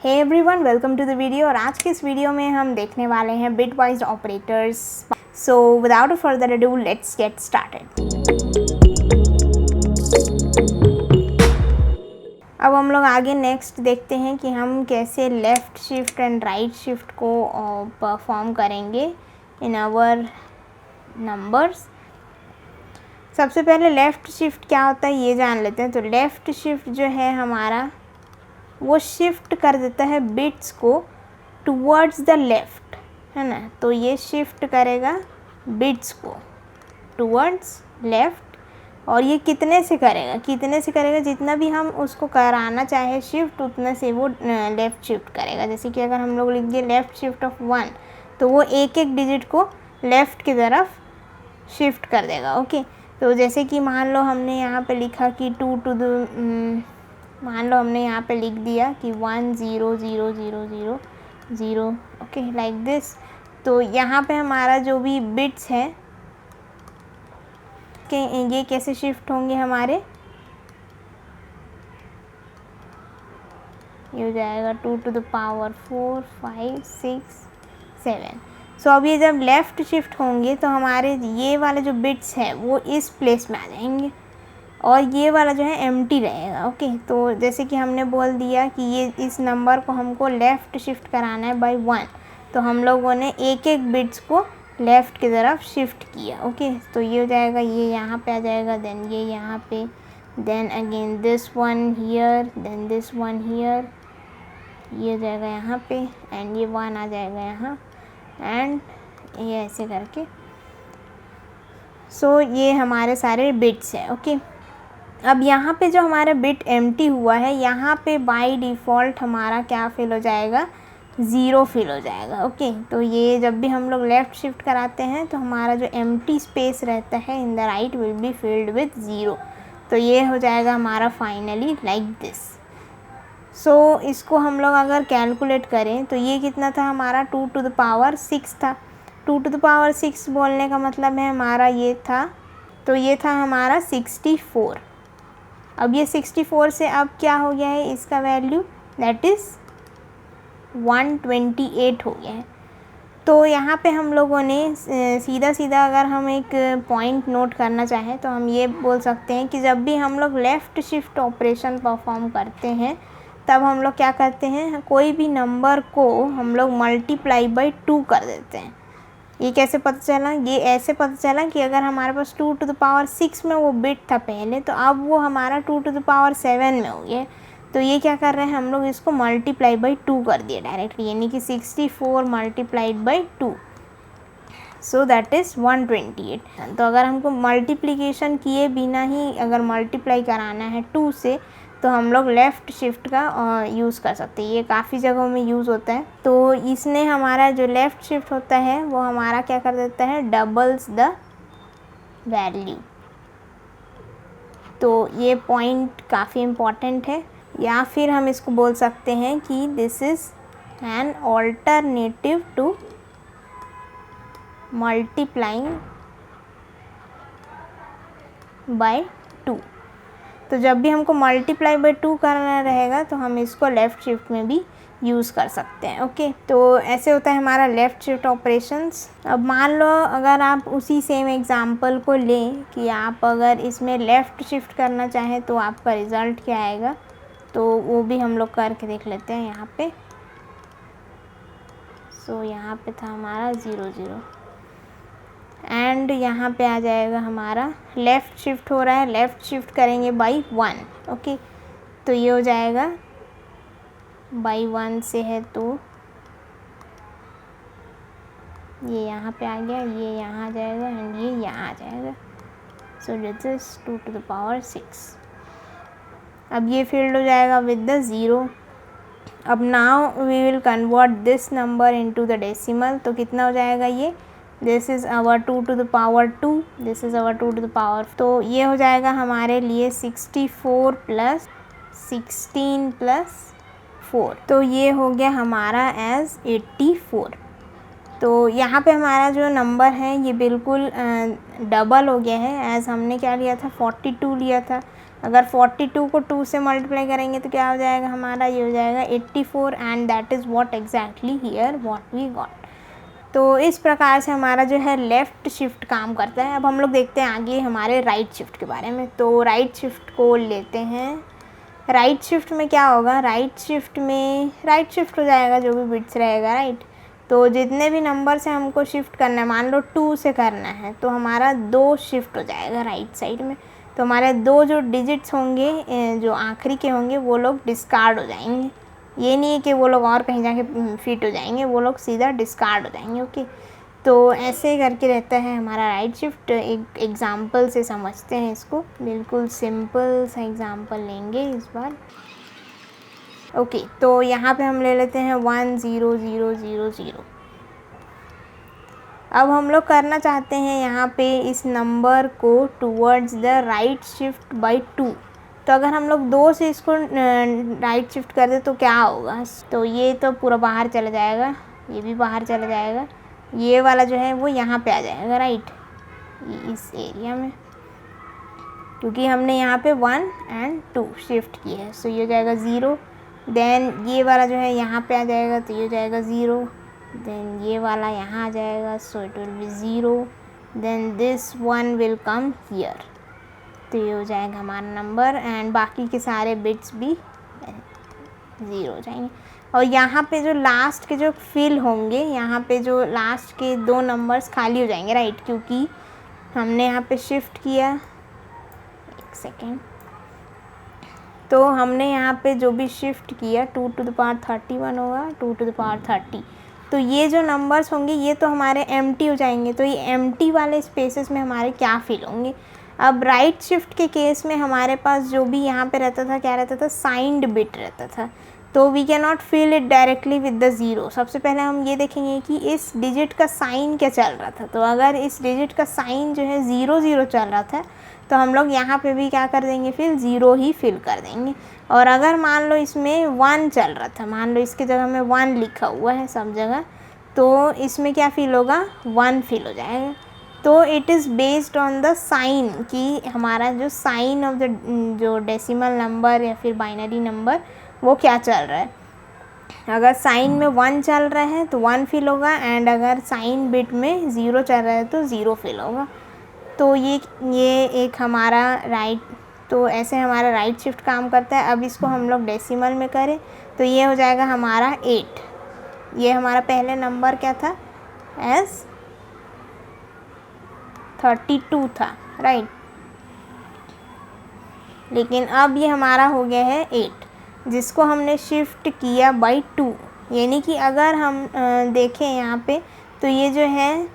Hey everyone, welcome to the video. और आज के इस वीडियो में हम देखने वाले हैं bitwise operators. So without further ado let's get started. अब हम लोग आगे नेक्स्ट देखते हैं कि हम कैसे left shift and right shift को परफॉर्म करेंगे इन आवर नंबर्स। सबसे पहले लेफ़्ट शिफ्ट क्या होता है ये जान लेते हैं। तो लेफ़्ट शिफ्ट जो है हमारा वो शिफ्ट कर देता है बिट्स को टुवर्ड्स द लेफ़्ट, है ना। तो ये शिफ्ट करेगा बिट्स को टुवर्ड्स लेफ़्ट। और ये कितने से करेगा, जितना भी हम उसको कराना चाहे शिफ्ट उतने से वो लेफ़्ट शिफ्ट करेगा। जैसे कि अगर हम लोग लिख दिए लेफ़्ट शिफ्ट ऑफ 1 तो वो एक एक डिजिट को लेफ़्ट की तरफ शिफ्ट कर देगा। ओके, तो जैसे कि मान लो हमने यहाँ पे लिखा कि मान लो हमने यहाँ पे लिख दिया कि 1 0 0 0 0 0, ओके, लाइक दिस। तो यहाँ पे हमारा जो भी बिट्स हैं कि ये कैसे शिफ्ट होंगे हमारे, ये हो जाएगा 2 to the power 4 5 6 7। सो अब ये जब लेफ़्ट शिफ्ट होंगे तो हमारे ये वाले जो बिट्स हैं वो इस प्लेस में आ जाएंगे और ये वाला जो है एम्प्टी रहेगा। ओके, तो जैसे कि हमने बोल दिया कि ये इस नंबर को हमको लेफ़्ट शिफ्ट कराना है बाय 1, तो हम लोगों ने एक एक बिट्स को लेफ़्ट की तरफ शिफ्ट किया। ओके, तो ये हो जाएगा, ये यहाँ पे आ जाएगा, देन ये यहाँ पे, then again this one here, then this one here, ये हो जाएगा यहाँ पे, एंड ये 1 आ जाएगा यहाँ, एंड ये ऐसे करके। सो ये हमारे सारे बिट्स हैं। ओके, अब यहाँ पे जो हमारा बिट एम्प्टी हुआ है यहाँ पे बाय डिफ़ॉल्ट हमारा क्या फिल हो जाएगा, 0 फिल हो जाएगा। ओके, तो ये जब भी हम लोग लेफ़्ट शिफ्ट कराते हैं तो हमारा जो एम्प्टी स्पेस रहता है in the right will be filled with 0। तो ये हो जाएगा हमारा फाइनली लाइक दिस। सो इसको हम लोग अगर कैलकुलेट करें तो ये कितना था हमारा, 2 to the power 6 था। 2 to the power 6 बोलने का मतलब है हमारा ये था, तो ये था हमारा 64। अब ये 64 से अब क्या हो गया है, इसका वैल्यू दैट इज़ 128 हो गया है। तो यहाँ पे हम लोगों ने सीधा सीधा अगर हम एक पॉइंट नोट करना चाहें तो हम ये बोल सकते हैं कि जब भी हम लोग लेफ़्ट शिफ्ट ऑपरेशन परफॉर्म करते हैं तब हम लोग क्या करते हैं, कोई भी नंबर को हम लोग मल्टीप्लाई बाय 2 कर देते हैं। ये कैसे पता चला, ये ऐसे पता चला कि अगर हमारे पास 2 to the power 6 में वो बिट था पहले, तो अब वो हमारा 2 to the power 7 में हो गया। तो ये क्या कर रहे हैं, हम लोग इसको मल्टीप्लाई बाय 2 कर दिए डायरेक्टली, यानी कि 64 multiplied by 2, so that is 128। तो अगर हमको मल्टीप्लिकेशन किए बिना ही अगर मल्टीप्लाई कराना है 2 से तो हम लोग लेफ़्ट शिफ्ट का यूज़ कर सकते हैं। ये काफ़ी जगहों में यूज़ होता है। तो इसने हमारा जो लेफ़्ट शिफ्ट होता है वो हमारा क्या कर देता है, डबल्स द वैल्यू। तो ये पॉइंट काफ़ी इम्पॉर्टेंट है। या फिर हम इसको बोल सकते हैं कि this is an alternative to multiplying by 2। तो जब भी हमको मल्टीप्लाई बाय 2 करना रहेगा तो हम इसको लेफ़्ट शिफ्ट में भी यूज़ कर सकते हैं। ओके, तो ऐसे होता है हमारा लेफ़्ट शिफ्ट ऑपरेशंस। अब मान लो अगर आप उसी सेम एग्जांपल को लें कि आप अगर इसमें लेफ़्ट शिफ्ट करना चाहें तो आपका रिज़ल्ट क्या आएगा, तो वो भी हम लोग करके देख लेते हैं यहाँ पे। सो यहाँ पे था हमारा 0 0 एंड यहाँ पे आ जाएगा हमारा लेफ़्ट शिफ्ट हो रहा है, लेफ़्ट शिफ्ट करेंगे बाई 1। ओके, तो ये हो जाएगा बाई 1 से है तो ये यहाँ पे आ गया, ये यहाँ आ जाएगा एंड ये यहाँ आ जाएगा। So this is 2 to the power 6। अब ये फील्ड हो जाएगा विद द 0। अब now we will convert this number into the decimal. तो कितना हो जाएगा ये, this is our 2 to the power 2, this is our 2 to the power। तो ये हो जाएगा हमारे लिए 64 प्लस 16 प्लस 4, तो ये हो गया हमारा एज 84। तो यहाँ पे हमारा जो नंबर है ये बिल्कुल डबल हो गया है। एज़ हमने क्या लिया था, 42 लिया था, अगर 42 को 2 से मल्टीप्लाई करेंगे तो क्या हो जाएगा हमारा, ये हो जाएगा 84 and that is what exactly here what we got. तो इस प्रकार से हमारा जो है लेफ़्ट शिफ्ट काम करता है। अब हम लोग देखते हैं आगे हमारे राइट शिफ्ट के बारे में। तो राइट शिफ्ट को लेते हैं। राइट शिफ्ट में क्या होगा, राइट शिफ्ट में राइट शिफ्ट हो जाएगा जो भी बिट्स रहेगा, राइट। तो जितने भी नंबर से हमको शिफ्ट करना है, मान लो 2 से करना है तो हमारा 2 शिफ्ट हो जाएगा राइट साइड में। तो हमारे 2 जो डिजिट्स होंगे जो आखिरी के होंगे वो लोग डिस्कार्ड हो जाएंगे। ये नहीं है कि वो लोग और कहीं जाके फिट हो जाएंगे, वो लोग सीधा डिस्कार्ड हो जाएंगे। ओके, तो ऐसे करके रहता है हमारा राइट शिफ्ट। एक एग्ज़ाम्पल से समझते हैं इसको, बिल्कुल सिंपल सा एग्ज़ाम्पल लेंगे इस बार। ओके, तो यहाँ पे हम ले लेते हैं 1 0 0 0 0। अब हम लोग करना चाहते हैं यहाँ पे इस नंबर को towards the right shift by 2। तो अगर हम लोग 2 से इसको राइट शिफ्ट कर दे तो क्या होगा, तो ये तो पूरा बाहर चला जाएगा, ये भी बाहर चला जाएगा, ये वाला जो है वो यहाँ पे आ जाएगा, राइट, इस एरिया में, क्योंकि हमने यहाँ पे 1 और 2 शिफ्ट किया है। सो ये हो जाएगा 0। देन ये वाला जो है यहाँ पे आ जाएगा तो ये हो जाएगा 0। देन ये वाला यहाँ आ जाएगा, so it will be 0। Then this one will come here, तो ये हो जाएगा हमारा नंबर एंड बाकी के सारे बिट्स भी 0 हो जाएंगे। और यहाँ पे जो लास्ट के जो फिल होंगे, यहाँ पे जो लास्ट के 2 नंबर्स खाली हो जाएंगे, राइट, क्योंकि हमने यहाँ पे शिफ्ट किया। एक सेकेंड, तो हमने यहाँ पे जो भी शिफ्ट किया 2 to the power 31 होगा, 2 to the power 30। तो ये जो नंबर्स होंगे ये तो हमारे एम्प्टी हो जाएंगे। तो ये एम्प्टी वाले स्पेसेस में हमारे क्या फिल होंगे। अब राइट शिफ्ट के केस में हमारे पास जो भी यहाँ पे रहता था, क्या रहता था, साइंड बिट रहता था। तो we can not fill it directly with the 0। सबसे पहले हम ये देखेंगे कि इस डिजिट का साइन क्या चल रहा था। तो अगर इस डिजिट का साइन जो है 0 0 चल रहा था तो हम लोग यहाँ पे भी क्या कर देंगे, फिर 0 ही फिल कर देंगे। और अगर मान लो इसमें 1 चल रहा था, मान लो इसके जगह में 1 लिखा हुआ है सब जगह, तो इसमें क्या फिल होगा, 1 फिल हो जाएगा। तो it is based on the sign कि हमारा जो साइन ऑफ द जो डेसिमल नंबर या फिर बाइनरी नंबर वो क्या चल रहा है। अगर साइन में 1 चल रहा है तो 1 फिल होगा एंड अगर साइन बिट में 0 चल रहा है तो 0 फिल होगा। तो ये एक हमारा राइट, तो ऐसे हमारा राइट शिफ्ट काम करता है। अब इसको हम लोग डेसिमल में करें तो ये हो जाएगा हमारा 8। ये हमारा पहले नंबर क्या था, एस 32 था, राइट, लेकिन अब ये हमारा हो गया है 8, जिसको हमने शिफ्ट किया बाय 2। यानी कि अगर हम देखें यहाँ पे तो ये जो है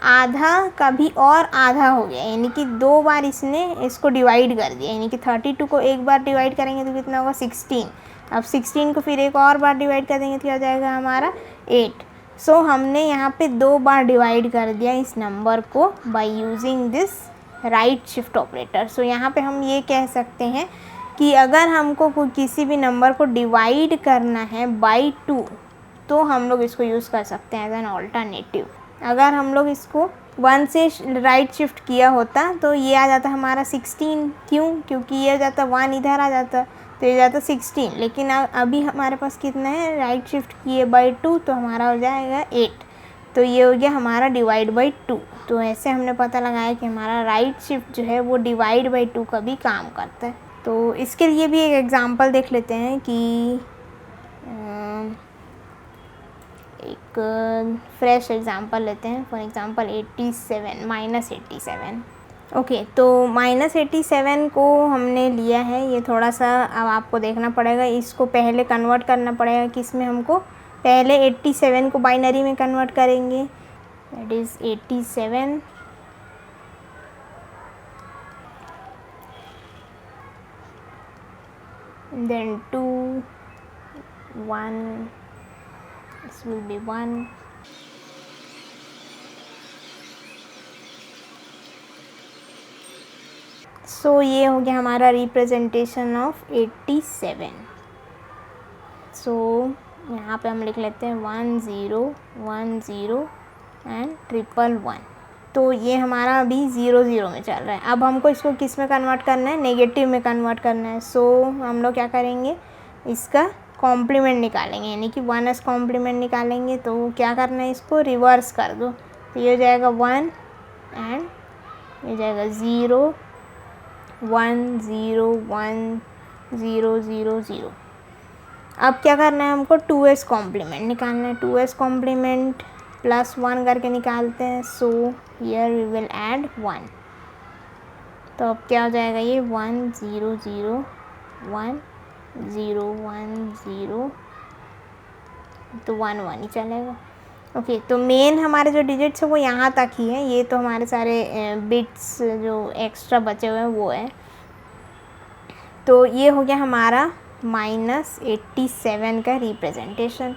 आधा का भी और आधा हो गया, यानी कि 2 बार इसने इसको डिवाइड कर दिया। यानी कि 32 को एक बार डिवाइड करेंगे तो कितना होगा, 16। अब 16 को फिर एक और बार डिवाइड कर देंगे तो क्या हो जाएगा हमारा 8। सो हमने यहाँ पे 2 बार डिवाइड कर दिया इस नंबर को by using this right shift operator. So यहाँ पे हम ये कह सकते हैं कि अगर हमको किसी भी नंबर को डिवाइड करना है बाय 2 तो हम लोग इसको यूज़ कर सकते हैं एज एन ऑल्टरनेटिव। अगर हम लोग इसको 1 से राइट शिफ्ट किया होता तो ये आ जाता हमारा 16। क्यों, क्योंकि ये हो जाता 1 इधर आ जाता तो ये जाता 16। लेकिन अभी हमारे पास कितना है, राइट शिफ्ट किए बाय 2 तो हमारा हो जाएगा 8। तो ये हो गया हमारा डिवाइड बाय 2। तो ऐसे हमने पता लगाया कि हमारा राइट शिफ्ट जो है वो डिवाइड बाय 2 का भी काम करता है। तो इसके लिए भी एक एग्ज़ाम्पल देख लेते हैं कि एक फ्रेश एग्ज़ाम्पल लेते हैं। For example 87 -87। ओके, तो -87 को हमने लिया है। ये थोड़ा सा अब आपको देखना पड़ेगा, इसको पहले कन्वर्ट करना पड़ेगा कि इसमें हमको पहले 87 को बाइनरी में कन्वर्ट करेंगे, that is 87 then 2 1, this will be 1। सो ये हो गया हमारा रिप्रेजेंटेशन ऑफ 87। सो यहाँ पे हम लिख लेते हैं 1 0 1 0 एंड 1 1 1। तो ये हमारा अभी 0 0 में चल रहा है। अब हमको इसको किस में कन्वर्ट करना है, नेगेटिव में कन्वर्ट करना है। सो हम लोग क्या करेंगे, इसका कॉम्प्लीमेंट निकालेंगे, यानी कि 1s कॉम्प्लीमेंट निकालेंगे। तो क्या करना है, इसको रिवर्स कर दो, तो ये हो जाएगा 1 एंड ये जाएगा 0 1 0 1 0 0 0। अब क्या करना है, हमको 2s कॉम्प्लीमेंट निकालना है। 2s कॉम्प्लीमेंट +1 करके निकालते हैं। So here we will add 1। तो अब क्या हो जाएगा, ये 1 0 0 1 0 1 0, तो 1 1 ही चलेगा। ओके, तो मेन हमारे जो डिजिट्स है वो यहाँ तक ही है। ये तो हमारे सारे बिट्स जो एक्स्ट्रा बचे हुए हैं वो है। तो ये हो गया हमारा -87 का रिप्रेजेंटेशन।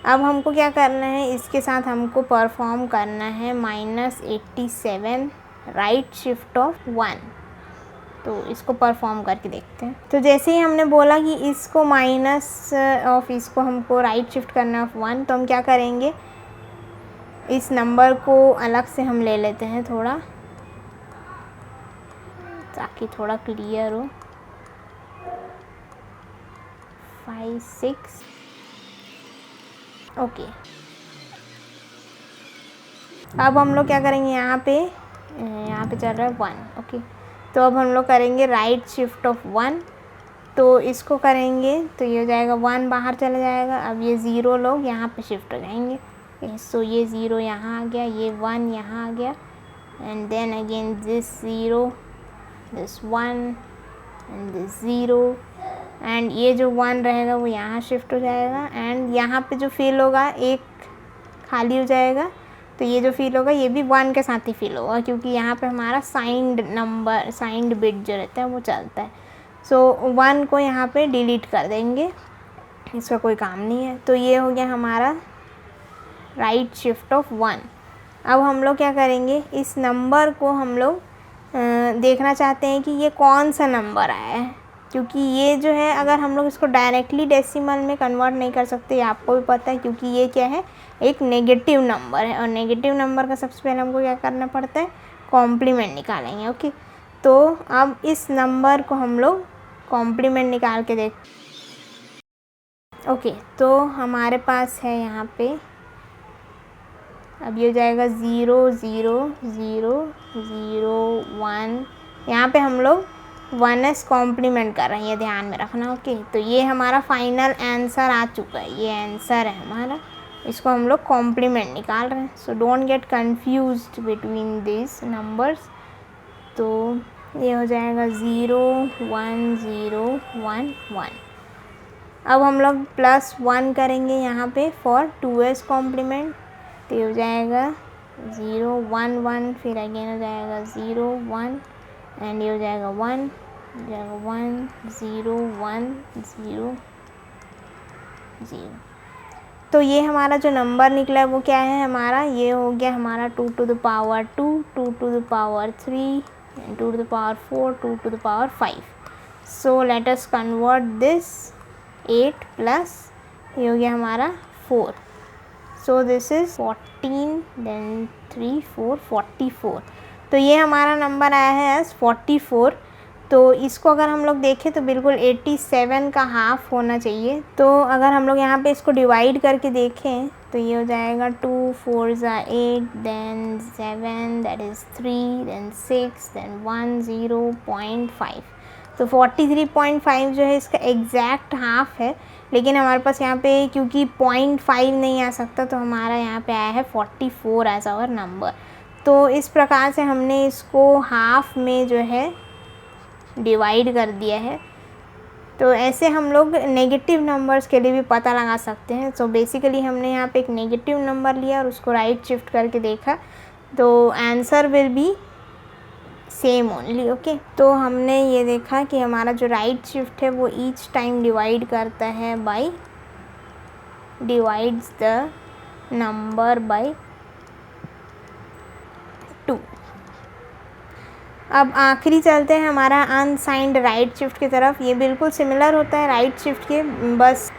अब हमको क्या करना है, इसके साथ हमको परफॉर्म करना है -87 राइट शिफ्ट ऑफ 1। तो इसको परफॉर्म करके देखते हैं। तो जैसे ही हमने बोला कि इसको माइनस ऑफ इसको हमको राइट शिफ्ट करना है ऑफ 1, तो हम क्या करेंगे, इस नंबर को अलग से हम ले लेते हैं थोड़ा, ताकि थोड़ा क्लियर हो। 5 6 ओके। अब हम लोग क्या करेंगे, यहाँ पे चल रहा है 1। ओके, तो अब हम लोग करेंगे राइट शिफ्ट ऑफ 1। तो इसको करेंगे तो ये हो जाएगा 1 बाहर चला जाएगा। अब ये 0 लोग यहाँ पे शिफ्ट हो जाएंगे। सो ये 0 यहाँ आ गया, ये 1 यहाँ आ गया, and then again this 0 this 1 and this 0, and ये जो 1 रहेगा वो यहाँ शिफ्ट हो जाएगा, एंड यहाँ पे जो फिल होगा एक खाली हो जाएगा। तो ये जो फिल होगा ये भी 1 के साथ ही फिल होगा, क्योंकि यहाँ पे हमारा साइंड नंबर, साइंड बिट जो रहता है वो चलता है। सो 1 को यहाँ पे डिलीट कर देंगे, इसका कोई काम नहीं है। तो ये हो गया हमारा राइट शिफ्ट ऑफ 1। अब हम लोग क्या करेंगे, इस नंबर को हम लोग देखना चाहते हैं कि ये कौन सा नंबर आया है, क्योंकि ये जो है अगर हम लोग इसको डायरेक्टली डेसिमल में कन्वर्ट नहीं कर सकते, ये आपको भी पता है, क्योंकि ये क्या है, एक नेगेटिव नंबर है, और नेगेटिव नंबर का सबसे पहले हमको क्या करना पड़ता है, कॉम्प्लीमेंट निकालेंगे। ओके, तो अब इस नंबर को हम लोग कॉम्प्लीमेंट निकाल के देख। ओके, तो हमारे पास है यहाँ पे, अब ये हो जाएगा 0 0 0 0 1। यहाँ पे हम लोग 1s कॉम्प्लीमेंट कर रहे हैं, ये ध्यान में रखना। ओके, तो ये हमारा फाइनल आंसर आ चुका है, ये आंसर है हमारा, इसको हम लोग कॉम्प्लीमेंट निकाल रहे हैं। So don't get confused between this numbers. तो ये हो जाएगा 0 1 0 1 1। अब हम लोग +1 करेंगे यहाँ पे फॉर 2s कॉम्प्लीमेंट, तो ये हो जाएगा 0 1 1, फिर अगेन हो जाएगा 0 1, एंड ये हो जाएगा 1 0 1 0 0। तो ये हमारा जो नंबर निकला है वो क्या है हमारा, ये हो गया हमारा 2 to the power 2, 2 to the power 3, 2 to the power 4, 2 to the power 5. So let us convert this 8 plus ये हो गया हमारा 4. So this is 14 then 3 4 44. तो ये हमारा नंबर आया है एज 44। तो इसको अगर हम लोग देखें तो बिल्कुल 87 का हाफ होना चाहिए। तो अगर हम लोग यहाँ पे इसको डिवाइड करके देखें तो ये हो जाएगा 2 4 8 then 7 that is 3 then 6 then 1 0.5। तो 43.5 जो है इसका एग्जैक्ट हाफ है, लेकिन हमारे पास यहाँ पे क्योंकि 0.5 नहीं आ सकता तो हमारा यहाँ पे आया है 44 एज आवर नंबर। तो इस प्रकार से हमने इसको हाफ में जो है डिवाइड कर दिया है। तो ऐसे हम लोग नेगेटिव नंबर्स के लिए भी पता लगा सकते हैं। सो बेसिकली हमने यहाँ पे एक नेगेटिव नंबर लिया और उसको राइट शिफ्ट करके देखा, तो answer will be same only. Okay, तो हमने ये देखा कि हमारा जो राइट शिफ्ट है वो ईच टाइम डिवाइड करता है by, divides the number by 2। अब आखिरी चलते हैं हमारा अनसाइंड राइट शिफ्ट की तरफ। ये बिल्कुल सिमिलर होता है राइट शिफ्ट के, बस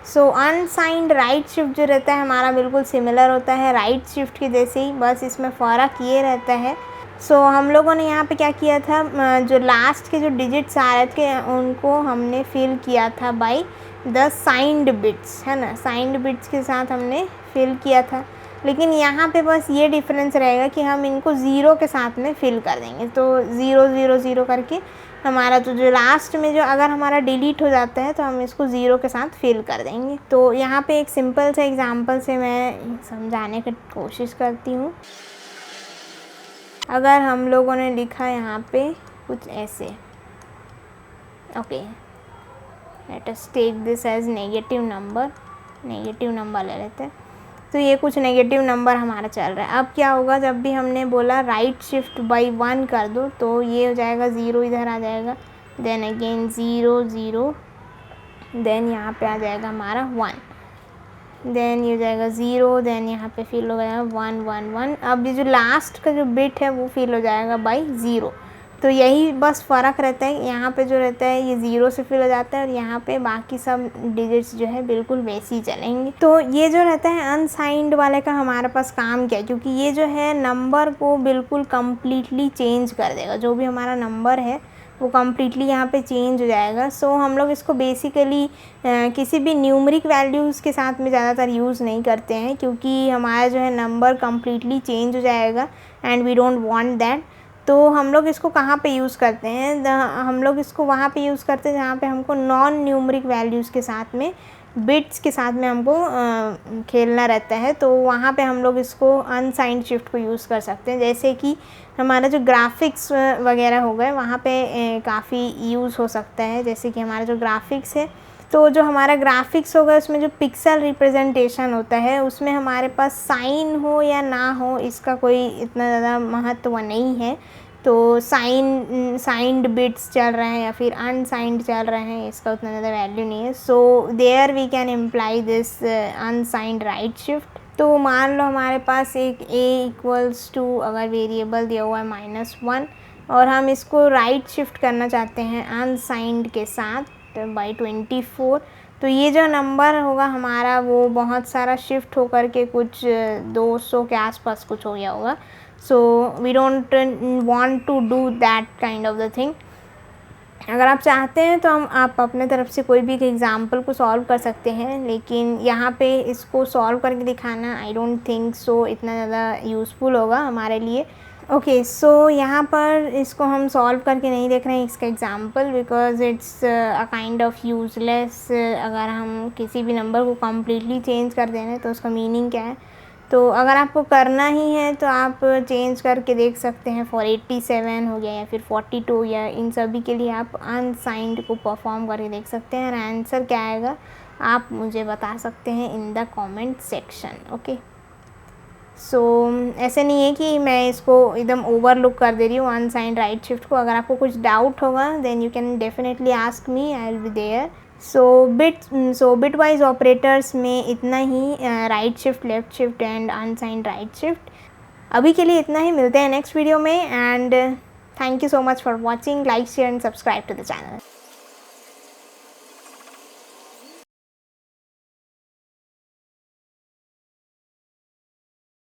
सो अनसाइंड राइट शिफ्ट जो रहता है हमारा बिल्कुल सिमिलर होता है राइट शिफ्ट के जैसे ही, बस इसमें फ़र्क ये रहता है। सो हम लोगों ने यहाँ पे क्या किया था, जो लास्ट के जो डिजिट्स आ रहे थे उनको हमने फिल किया था बाय द साइंड बिट्स, है ना, साइंड बिट्स के साथ हमने फिल किया था। लेकिन यहाँ पे बस ये डिफरेंस रहेगा कि हम इनको ज़ीरो के साथ में फिल कर देंगे। तो 0 0 0 करके हमारा तो जो लास्ट में जो अगर हमारा डिलीट हो जाता है तो हम इसको 0 के साथ फिल कर देंगे। तो यहाँ पे एक सिंपल से एग्जांपल से मैं समझाने की कोशिश करती हूँ। अगर हम लोगों ने लिखा यहाँ पे कुछ ऐसे, okay, let us take this as negative number ले लेते हैं। तो ये कुछ नेगेटिव नंबर हमारा चल रहा है। अब क्या होगा, जब भी हमने बोला राइट शिफ्ट बाय 1 कर दो तो ये हो जाएगा 0, इधर आ जाएगा, देन अगेन 0 0, देन यहाँ पे आ जाएगा हमारा 1, देन ये हो जाएगा 0, देन यहाँ पे फिल हो जाएगा 1 1 1। अब ये जो लास्ट का जो बिट है वो फिल हो जाएगा बाय 0। तो यही बस फ़र्क रहता है, यहाँ पे जो रहता है ये 0 से फिल हो जाता है और यहाँ पे बाकी सब डिजिट्स जो है बिल्कुल वैसे ही चलेंगे। तो ये जो रहता है अनसाइंड वाले का हमारे पास काम क्या है, क्योंकि ये जो है नंबर को बिल्कुल कम्प्लीटली चेंज कर देगा। जो भी हमारा नंबर है वो कम्प्लीटली यहाँ पे चेंज हो जाएगा। सो हम लोग इसको बेसिकली किसी भी न्यूमरिक वैल्यूज़ के साथ में ज़्यादातर यूज़ नहीं करते हैं, क्योंकि हमारा जो है नंबर कम्प्लीटली चेंज हो जाएगा and we don't want that. तो हम लोग इसको कहाँ पे यूज़ करते हैं, हम लोग इसको वहाँ पे यूज़ करते हैं जहाँ पे हमको नॉन न्यूमरिक वैल्यूज़ के साथ में, बिट्स के साथ में हमको खेलना रहता है। तो वहाँ पे हम लोग इसको अनसाइंड शिफ्ट को यूज़ कर सकते हैं। जैसे कि हमारा जो ग्राफिक्स वगैरह हो गए वहाँ पे काफ़ी यूज़ हो सकता है। जैसे कि हमारा जो ग्राफिक्स है, तो जो हमारा ग्राफिक्स होगा उसमें जो पिक्सल रिप्रेजेंटेशन होता है उसमें हमारे पास साइन हो या ना हो इसका कोई इतना ज़्यादा महत्व नहीं है। तो साइंड बिट्स चल रहे हैं या फिर अनसाइंड चल रहे हैं, इसका उतना ज़्यादा वैल्यू नहीं है। So there we can imply this unsigned right shift. तो मान लो हमारे पास एक a = अगर वेरिएबल दिया हुआ है -1 और हम इसको राइट शिफ्ट करना चाहते हैं अनसाइंड के साथ बाय 24। तो ये जो नंबर होगा हमारा वो बहुत सारा शिफ्ट होकर के कुछ 200 के आसपास कुछ हो गया होगा। So we don't want to do that kind of the thing. अगर आप चाहते हैं तो आप अपने तरफ से कोई भी एक एग्ज़ाम्पल को सॉल्व कर सकते हैं, लेकिन यहाँ पे इसको सॉल्व करके दिखाना आई डोंट थिंक सो इतना ज़्यादा यूज़फुल होगा हमारे लिए। ओके, सो यहाँ पर इसको हम सॉल्व करके नहीं देख रहे हैं इसका example, because it's a kind of useless. अगर हम किसी भी नंबर को कम्प्लीटली चेंज कर दें तो उसका मीनिंग क्या है। तो अगर आपको करना ही है तो आप चेंज करके देख सकते हैं। फॉर 87 हो गया या फिर 42, या इन सभी के लिए आप अनसाइंड को परफॉर्म करके देख सकते हैं। और आंसर क्या आएगा आप मुझे बता सकते हैं in the comment section. Okay, so ऐसे नहीं है कि मैं इसको एकदम ओवरलुक कर दे रही हूँ अनसाइंड राइट शिफ्ट को। अगर आपको कुछ डाउट होगा then you can definitely ask me, I will be there. So bitwise operators में इतना ही, right shift, left shift and unsigned right shift. अभी के लिए इतना ही, मिलते हैं नेक्स्ट वीडियो में। And thank you so much for watching. Like, share and subscribe to the channel.